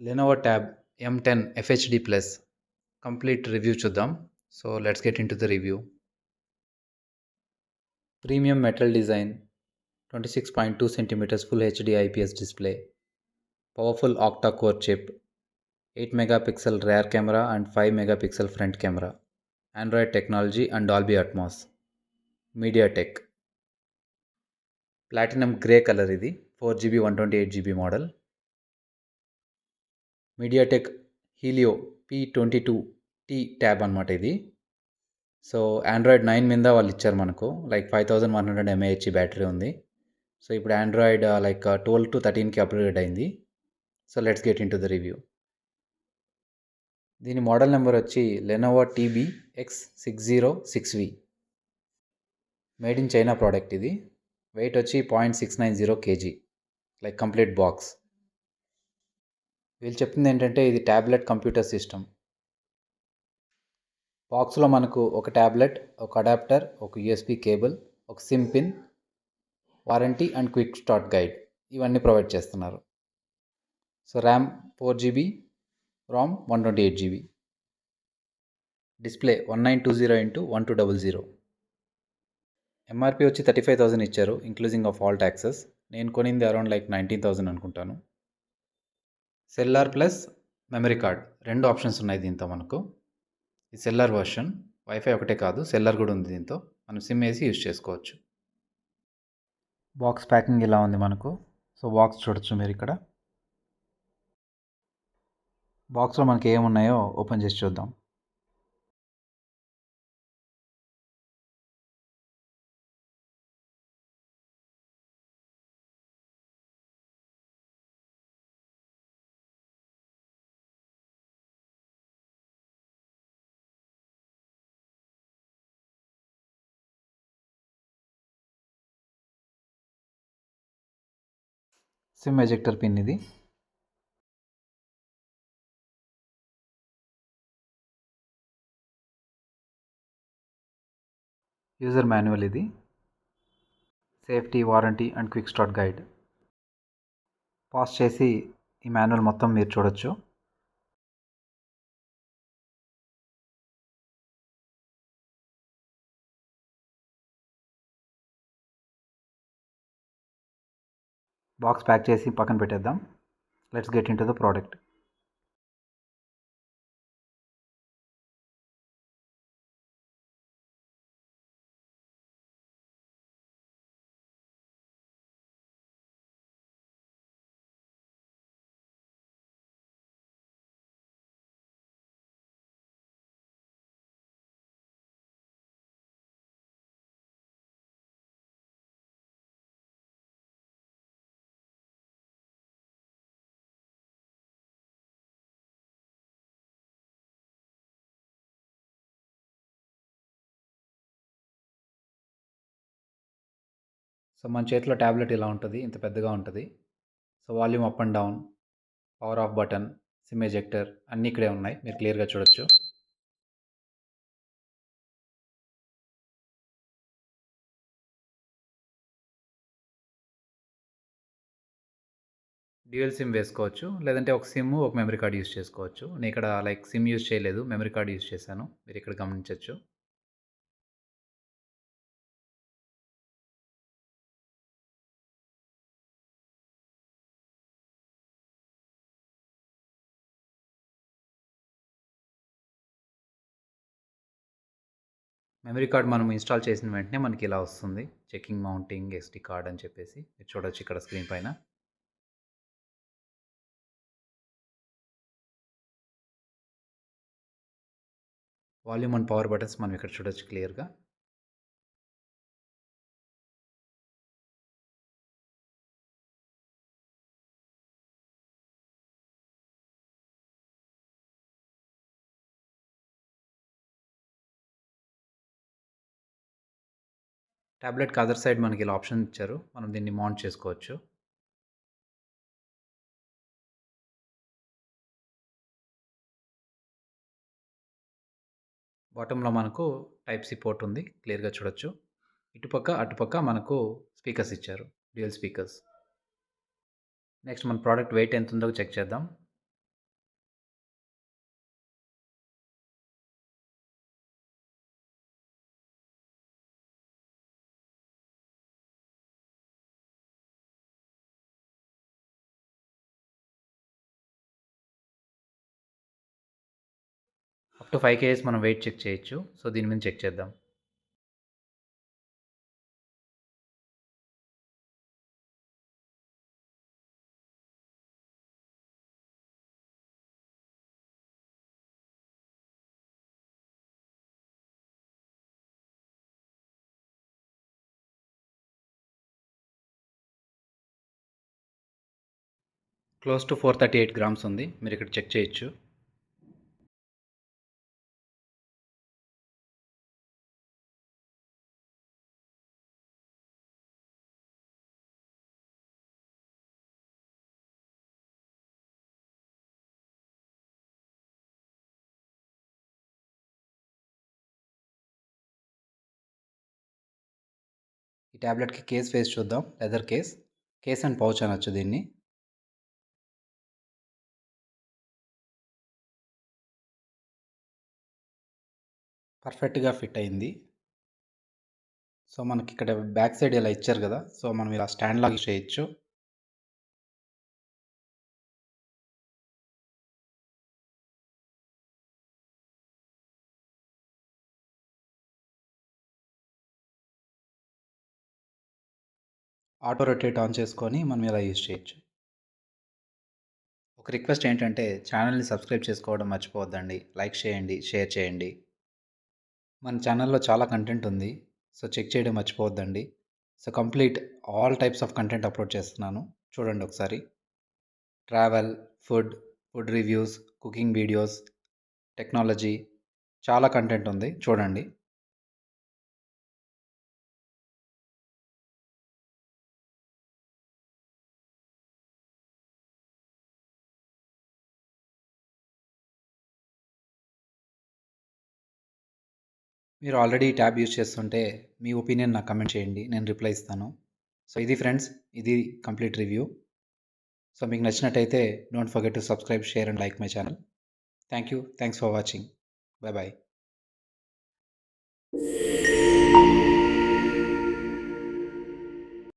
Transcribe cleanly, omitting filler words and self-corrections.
Lenovo Tab M10 FHD Plus complete review చూద్దాం. So let's get into the review. Premium metal design, 26.2 cm Full HD IPS display, powerful octa-core chip, 8 megapixel rear camera and 5 megapixel front camera, Android technology and Dolby Atmos, MediaTek. Platinum grey color ఇది 4GB 128GB model. MediaTek Helio P22T tab అనమాట ఇది. So Android 9 మీద వాళ్ళు ఇచ్చారు మనకు, like 5100 mAh battery ఉంది. So ఇప్పుడు Android like 12 to 13కి upgrade అయింది. So let's get in to the review. దీని మోడల్ నెంబర్ వచ్చి Lenovo TB-X606V. Made in China product ఇది. వెయిట్ వచ్చి 0.690 kg, లైక్ కంప్లీట్ బాక్స్. వీళ్ళు చెప్తుంది ఏంటంటే ఇది ట్యాబ్లెట్ కంప్యూటర్ సిస్టమ్. బాక్స్లో మనకు ఒక ట్యాబ్లెట్, ఒక అడాప్టర్, ఒక USB కేబుల్, ఒక SIM pin, warranty and quick start guide ఇవన్నీ ప్రొవైడ్ చేస్తున్నారు. So RAM 4GB, ROM 128GB, display 1920x1200. MRP వచ్చి 35,000 ఇచ్చారు, ఇంక్లూజింగ్ ఆఫ్ ఆల్ ట్యాక్సెస్. నేను కొనింది అరౌండ్ లైక్ 19,000 అనుకుంటాను. సెల్లార్ ప్లస్ మెమరీ కార్డ్ రెండు ఆప్షన్స్ ఉన్నాయి దీంతో మనకు. ఈ సెల్లార్ వర్షన్, వైఫై ఒకటే కాదు సెల్లార్ కూడా ఉంది దీంతో. మనం సిమ్ వేసి యూజ్ చేసుకోవచ్చు. బాక్స్ ప్యాకింగ్ ఇలా ఉంది మనకు. సో బాక్స్ చూడొచ్చు మీరు ఇక్కడ. బాక్స్లో మనకి ఏమున్నాయో ఓపెన్ చేసి చూద్దాం. సిమ్ ఎజెక్టర్ పిన్ ఇది. యూజర్ మాన్యువల్ ఇది. Safety, warranty and quick start guide. Pause చేసి ఈ మాన్యువల్ మొత్తం మీరు చూడొచ్చు. బాక్స్ ప్యాక్ చేసి పక్కన పెట్టేద్దాం. Let's get in to the product. So మన చేతిలో ట్యాబ్లెట్ ఇలా ఉంటుంది, ఇంత పెద్దగా ఉంటుంది. So volume up and down, power of button, SIM ejector అన్నీ ఇక్కడే ఉన్నాయి, మీరు క్లియర్గా చూడొచ్చు. డ్యూయల్ సిమ్ వేసుకోవచ్చు, లేదంటే ఒక సిమ్ ఒక మెమరీ కార్డ్ యూస్ చేసుకోవచ్చు. నేను ఇక్కడ లైక్ సిమ్ యూస్ చేయలేదు, మెమరీ కార్డ్ యూస్ చేశాను, మీరు ఇక్కడ గమనించవచ్చు. మెమరీ కార్డ్ మనం ఇన్స్టాల్ చేసిన వెంటనే మనకి ఇలా వస్తుంది, చెకింగ్ మౌంటింగ్ SD కార్డ్ అని చెప్పేసి మీరు చూడొచ్చు ఇక్కడ స్క్రీన్ పైన. వాల్యూమ్ అండ్ పవర్ బటన్స్ మనం ఇక్కడ చూడొచ్చు క్లియర్గా. ట్యాబ్లెట్కి అదర్ సైడ్ మనకి ఇలా ఆప్షన్ ఇచ్చారు, మనం దీన్ని మౌంట్ చేసుకోవచ్చు. బాటంలో మనకు టైప్ సి పోర్ట్ ఉంది, క్లియర్గా చూడొచ్చు. ఇటుపక్క అటుపక్క మనకు స్పీకర్స్ ఇచ్చారు, డ్యూయల్ స్పీకర్స్. నెక్స్ట్ మన ప్రోడక్ట్ వెయిట్ ఎంత ఉందో చెక్ చేద్దాం. అప్ టు 5 కేజెస్ మనం వెయిట్ చెక్ చేయొచ్చు. సో, దీని మీద చెక్ చేద్దాం. క్లోజ్ టు 438 గ్రామ్స్ ఉంది. మీరిక్కడ చెక్ చేయొచ్చు. ఈ టాబ్లెట్‌కి కేస్ ఫేస్ చూద్దాం. Leather case. Case and pouch అనొచ్చు దీన్ని. పర్ఫెక్ట్‌గా ఫిట్ అయింది. సో, మనకిక్కడ బ్యాక్ సైడ్ ఇలా ఇచ్చారు గదా! సో, మనం ఇలా స్టాండ్ లాగా యూజ్ చేయొచ్చు. ఆటో రొటేట్ ఆన్ చేసుకొని మనం ఇలా యూజ్ చేయొచ్చు. ఒక రిక్వెస్ట్ ఏంటంటే ఛానల్‌ని సబ్స్క్రైబ్ చేసుకోవడం మర్చిపోవద్దండి. లైక్ చేయండి, షేర్ చేయండి. మన ఛానల్‌లో చాలా కంటెంట్ ఉంది. సో, చెక్ చేయడం మర్చిపోవద్దండి. So, complete all types of content upload చేస్తున్నాను. చూడండి ఒకసారి. Travel, food, food reviews, cooking videos, technology చాలా కంటెంట్ ఉంది. చూడండి. మీరు ఆల్రెడీ ఈ ట్యాబ్ యూజ్ చేస్తుంటే మీ ఒపీనియన్ నాకు కమెంట్ చేయండి. నేను రిప్లై ఇస్తాను. సో, ఇది ఫ్రెండ్స్. ఇది కంప్లీట్ రివ్యూ. సో, మీకు నచ్చినట్టయితే don't forget to subscribe, share and like my channel. Thank you. Thanks for watching. By by.